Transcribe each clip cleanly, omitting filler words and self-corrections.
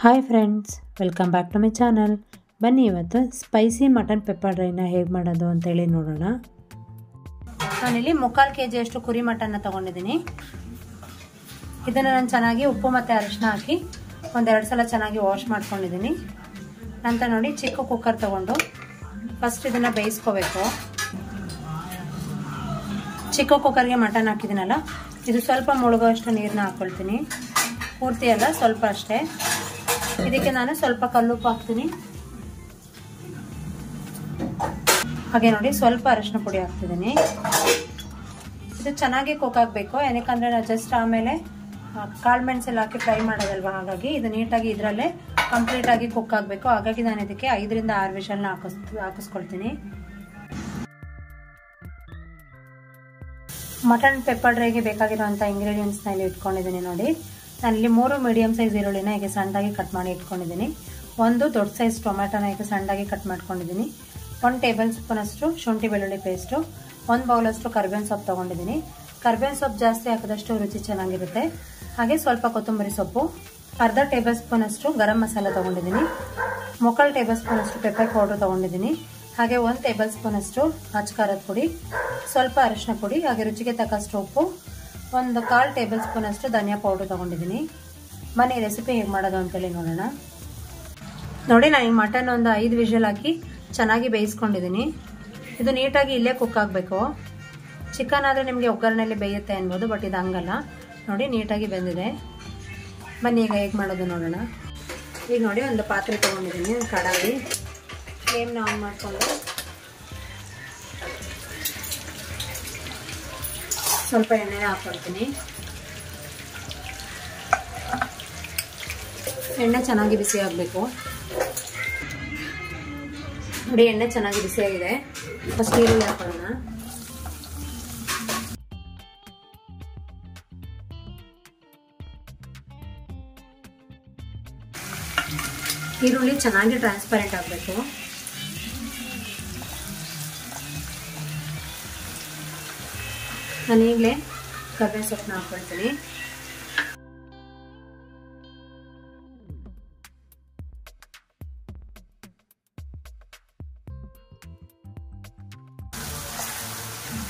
Hi friends, welcome back to my channel. ಬನ್ನಿ ಇವತ್ತು spicy mutton pepper drain ಹೇಗೆ ಮಾಡೋದು ಅಂತೇಳಿ ನೋಡೋಣ. ನಾನಿಲ್ಲಿ 3/4 kg ಕುರಿ ಮಟನ್ನ ತೊಗೊಂಡಿದ್ದೀನಿ. ಇದನ್ನು ನಾನು ಚೆನ್ನಾಗಿ ಉಪ್ಪು ಮತ್ತು ಅರಿಶಿನ ಹಾಕಿ ಒಂದೆರಡು ಸಲ ಚೆನ್ನಾಗಿ ವಾಶ್ ಮಾಡ್ಕೊಂಡಿದ್ದೀನಿ. ನಂತರ ನೋಡಿ ಚಿಕ್ಕ ಕುಕ್ಕರ್ ತೊಗೊಂಡು ಫಸ್ಟ್ ಇದನ್ನು ಬೇಯಿಸ್ಕೋಬೇಕು. ಚಿಕ್ಕ ಕುಕ್ಕರ್ಗೆ ಮಟನ್ ಹಾಕಿದ್ದೀನಲ್ಲ, ಇದು ಸ್ವಲ್ಪ ಮುಳುಗೋಷ್ಟು ನೀರನ್ನ ಹಾಕ್ಕೊಳ್ತೀನಿ. ಪೂರ್ತಿ ಅಲ್ಲ, ಸ್ವಲ್ಪ ಅಷ್ಟೇ. ಇದಕ್ಕೆ ನಾನು ಸ್ವಲ್ಪ ಕಲ್ಲುಪ್ಪು ಹಾಕ್ತೀನಿ. ಹಾಗೆ ನೋಡಿ ಸ್ವಲ್ಪ ಅರಿಶಿನ ಪುಡಿ ಹಾಕ್ತಿದ್ದೀನಿ. ಇದು ಚೆನ್ನಾಗಿ ಕುಕ್ ಆಗಬೇಕು, ಏನಕ್ಕಂದ್ರೆ ನಾವು ಜಸ್ಟ್ ಆಮೇಲೆ ಕಾಳು ಮೆಣಸೆಲ್ಲ ಹಾಕಿ ಫ್ರೈ ಮಾಡೋದಲ್ವಾ, ಹಾಗಾಗಿ ಇದು ನೀಟಾಗಿ ಇದರಲ್ಲೇ ಕಂಪ್ಲೀಟ್ ಆಗಿ ಕುಕ್ ಆಗಬೇಕು. ಹಾಗಾಗಿ ನಾನು ಇದಕ್ಕೆ 5 ರಿಂದ 6 ವಿಷಲ್ನ ಹಾಕಿಸ್ಕೊಳ್ತೀನಿ. ಮಟನ್ ಪೆಪ್ಪರ್ ಡ್ರೈಗೆ ಬೇಕಾಗಿರುವಂಥ ಇಂಗ್ರೀಡಿಯೆಂಟ್ಸ್ನ ಇಲ್ಲಿ ಇಟ್ಕೊಂಡಿದ್ದೀನಿ ನೋಡಿ. ನಾನಿಲ್ಲಿ 3 ಮೀಡಿಯಮ್ ಸೈಜ್ ಈರುಳ್ಳಿನ ಹೀಗೆ ಸಣ್ಣದಾಗಿ ಕಟ್ ಮಾಡಿ ಇಟ್ಕೊಂಡಿದ್ದೀನಿ. 1 ದೊಡ್ಡ ಸೈಜ್ ಟೊಮೆಟೊನ ಹೀಗೆ ಸಣ್ಣದಾಗಿ ಕಟ್ ಮಾಡ್ಕೊಂಡಿದ್ದೀನಿ. 1 ಟೇಬಲ್ ಸ್ಪೂನ್ ಅಷ್ಟು ಶುಂಠಿ ಬೆಳ್ಳುಳ್ಳಿ ಪೇಸ್ಟು, 1 ಬೌಲ್ ಅಷ್ಟು ಕರ್ಬೇವಿನ ಸೊಪ್ಪು ತೊಗೊಂಡಿದ್ದೀನಿ. ಕರ್ಬೇವಿನ ಸೊಪ್ಪು ಜಾಸ್ತಿ ಹಾಕಿದಷ್ಟು ರುಚಿ ಚೆನ್ನಾಗಿರುತ್ತೆ. ಹಾಗೆ ಸ್ವಲ್ಪ ಕೊತ್ತಂಬರಿ ಸೊಪ್ಪು, ಅರ್ಧ ಟೇಬಲ್ ಸ್ಪೂನ್ ಅಷ್ಟು ಗರಂ ಮಸಾಲ ತೊಗೊಂಡಿದ್ದೀನಿ. 3/4 ಟೇಬಲ್ ಸ್ಪೂನ್ ಅಷ್ಟು ಪೆಪ್ಪರ್ ಪೌಡರ್ ತೊಗೊಂಡಿದ್ದೀನಿ. ಹಾಗೆ 1 ಟೇಬಲ್ ಸ್ಪೂನ್ ಅಷ್ಟು ಅಚ್ಚ ಖಾರದ ಪುಡಿ, ಸ್ವಲ್ಪ ಅರಿಶಿನ ಪುಡಿ, ಹಾಗೆ ರುಚಿಗೆ ತಕ್ಕಷ್ಟು ಉಪ್ಪು, 1/4 ಟೇಬಲ್ ಸ್ಪೂನ್ ಅಷ್ಟು ಧನಿಯಾ ಪೌಡರ್ ತೊಗೊಂಡಿದ್ದೀನಿ. ಬನ್ನಿ ರೆಸಿಪಿ ಹೇಗೆ ಮಾಡೋದು ಅಂತೇಳಿ ನೋಡೋಣ. ನೋಡಿ, ನಾನು ಈ ಮಟನ್ ಒಂದು 5 ವಿಷಲ್ ಹಾಕಿ ಚೆನ್ನಾಗಿ ಬೇಯಿಸ್ಕೊಂಡಿದ್ದೀನಿ. ಇದು ನೀಟಾಗಿ ಇಲ್ಲೇ ಕುಕ್ ಆಗಬೇಕು. ಚಿಕನ್ ಆದರೆ ನಿಮಗೆ ಒಗ್ಗರಣೆಯಲ್ಲಿ ಬೇಯುತ್ತೆ ಅನ್ಬೋದು, ಬಟ್ ಇದು ಹಂಗಲ್ಲ. ನೋಡಿ ನೀಟಾಗಿ ಬೆಂದಿದೆ. ಬನ್ನಿ ಈಗ ಹೇಗೆ ಮಾಡೋದು ನೋಡೋಣ. ಈಗ ನೋಡಿ ಒಂದು ಪಾತ್ರೆ ತೊಗೊಂಡಿದ್ದೀನಿ, ಕಡಾಯಿ. ಫ್ಲೇಮ್ನ ಆನ್ ಮಾಡಿಕೊಂಡು ಸ್ವಲ್ಪ ಎಣ್ಣೆನ ಹಾಕ್ಕೊಳ್ತೀನಿ. ಎಣ್ಣೆ ಚೆನ್ನಾಗಿ ಬಿಸಿ ಆಗಬೇಕು. ನೋಡಿ ಎಣ್ಣೆ ಚೆನ್ನಾಗಿ ಬಿಸಿಯಾಗಿದೆ. ಫಸ್ಟ್ ಈರುಳ್ಳಿ ಹಾಕೊಳ್ಳೋಣ. ಈರುಳ್ಳಿ ಚೆನ್ನಾಗಿ ಟ್ರಾನ್ಸ್ಪರೆಂಟ್ ಆಗಬೇಕು. ನಾನು ಈಗಲೇ ಕರ್ಬೇವಿನ ಸೊಪ್ಪನ್ನ ಹಾಕ್ಕೊಳ್ತೀನಿ.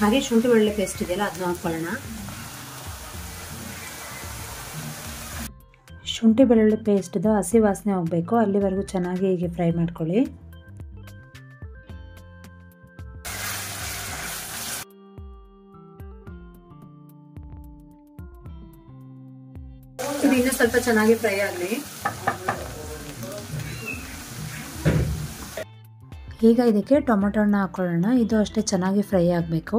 ಹಾಗೆ ಶುಂಠಿ ಬೆಳ್ಳುಳ್ಳಿ ಪೇಸ್ಟ್ ಇದೆಯಲ್ಲ, ಅದನ್ನ ಹಾಕ್ಕೊಳ್ಳೋಣ. ಶುಂಠಿ ಬೆಳ್ಳುಳ್ಳಿ ಪೇಸ್ಟ್ದು ಹಸಿ ವಾಸನೆ ಹೋಗಬೇಕು, ಅಲ್ಲಿವರೆಗೂ ಚೆನ್ನಾಗಿ ಹೀಗೆ ಫ್ರೈ ಮಾಡ್ಕೊಳ್ಳಿ. ಇದು ಇನ್ನೂ ಸ್ವಲ್ಪ ಚೆನ್ನಾಗಿ ಫ್ರೈ ಆಗಲಿ. ಈಗ ಇದಕ್ಕೆ ಟೊಮೆಟೊ ಹಣ್ಣು ಹಾಕೊಳ್ಳೋಣ. ಇದು ಅಷ್ಟೇ ಚೆನ್ನಾಗಿ ಫ್ರೈ ಆಗಬೇಕು.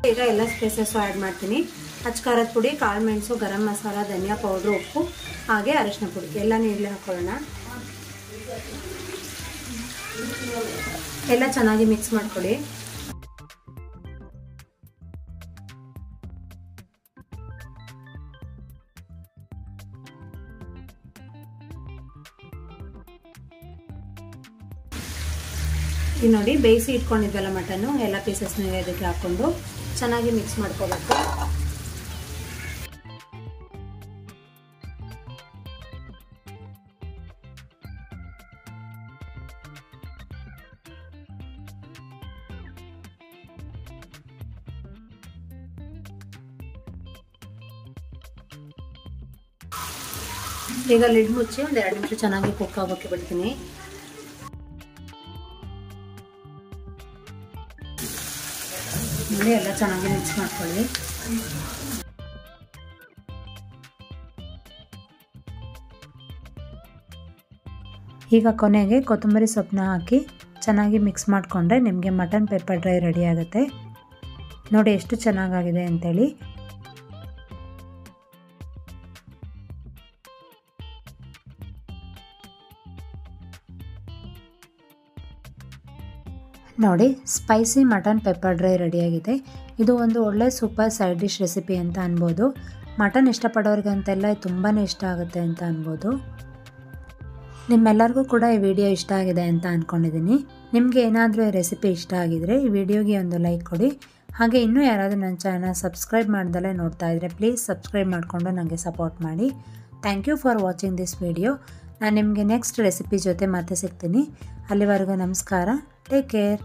ಈಗ ಎಲ್ಲ ಸ್ಪೈಸಸ್ ಆ್ಯಡ್ ಮಾಡ್ತೀನಿ. ಅಚ್ಚ ಖಾರದ ಪುಡಿ, ಕಾಳು ಮೆಣಸು, ಗರಂ ಮಸಾಲ, ಧನಿಯಾ ಪೌಡ್ರು, ಉಪ್ಪು, ಹಾಗೆ ಅರಿಶಿನ ಪುಡಿ ಎಲ್ಲ ನೀಡಲೇ ಹಾಕೊಳ್ಳೋಣ. ಎಲ್ಲ ಚೆನ್ನಾಗಿ ಮಿಕ್ಸ್ ಮಾಡ್ಕೊಳ್ಳಿ. ಈಗ ನೋಡಿ ಬೇಯಿಸಿ ಇಟ್ಕೊಂಡಿದ್ವಲ್ಲ ಮಟನ್ನು, ಎಲ್ಲ ಪೀಸಸ್ನ ಇದಕ್ಕೆ ಹಾಕೊಂಡು ಚೆನ್ನಾಗಿ ಮಿಕ್ಸ್ ಮಾಡ್ಕೋಬೇಕು. ಈಗ ಲಿಡ್ ಮುಚ್ಚಿ ಒಂದು 2 ನಿಮಿಷ ಚೆನ್ನಾಗಿ ಕುಕ್ ಆಗೋಕ್ಕೆ ಬಿಡ್ತೀನಿ. ನೋಡಿ ಎಲ್ಲ ಚೆನ್ನಾಗಿ ಮಿಕ್ಸ್ ಮಾಡ್ಕೊಳ್ಳಿ. ಈಗ ಕೊನೆಗೆ ಕೊತ್ತಂಬರಿ ಸೊಪ್ಪನ್ನ ಹಾಕಿ ಚೆನ್ನಾಗಿ ಮಿಕ್ಸ್ ಮಾಡಿಕೊಂಡ್ರೆ ನಿಮಗೆ ಮಟನ್ ಪೆಪ್ಪರ್ ಡ್ರೈ ರೆಡಿ ಆಗುತ್ತೆ. ನೋಡಿ ಎಷ್ಟು ಚೆನ್ನಾಗಾಗಿದೆ ಅಂತೇಳಿ. ನೋಡಿ ಸ್ಪೈಸಿ ಮಟನ್ ಪೆಪ್ಪರ್ ಡ್ರೈ ರೆಡಿಯಾಗಿದೆ. ಇದು ಒಂದು ಒಳ್ಳೆ ಸೂಪರ್ ಸೈಡ್ ಡಿಶ್ ರೆಸಿಪಿ ಅಂತ ಅನ್ಬೋದು. ಮಟನ್ ಇಷ್ಟಪಡೋರಿಗಂತೆಲ್ಲ ತುಂಬಾ ಇಷ್ಟ ಆಗುತ್ತೆ ಅಂತ ಅನ್ಬೋದು. ನಿಮ್ಮೆಲ್ಲರಿಗೂ ಕೂಡ ಈ ವಿಡಿಯೋ ಇಷ್ಟ ಆಗಿದೆ ಅಂತ ಅಂದ್ಕೊಂಡಿದ್ದೀನಿ. ನಿಮಗೆ ಏನಾದರೂ ಈ ರೆಸಿಪಿ ಇಷ್ಟ ಆಗಿದರೆ ಈ ವಿಡಿಯೋಗೆ ಒಂದು ಲೈಕ್ ಕೊಡಿ. ಹಾಗೆ ಇನ್ನೂ ಯಾರಾದರೂ ನನ್ನ ಚಾನಲ್ ಸಬ್ಸ್ಕ್ರೈಬ್ ಮಾಡ್ದಲೇ ನೋಡ್ತಾ ಇದ್ದರೆ ಪ್ಲೀಸ್ ಸಬ್ಸ್ಕ್ರೈಬ್ ಮಾಡಿಕೊಂಡು ನನಗೆ ಸಪೋರ್ಟ್ ಮಾಡಿ. Thank you for watching this video. ನಾನು ನಿಮಗೆ ನೆಕ್ಸ್ಟ್ ರೆಸಿಪಿ ಜೊತೆ ಮತ್ತೆ ಸಿಗ್ತೀನಿ. ಅಲ್ಲಿವರೆಗೂ ನಮಸ್ಕಾರ. Take care.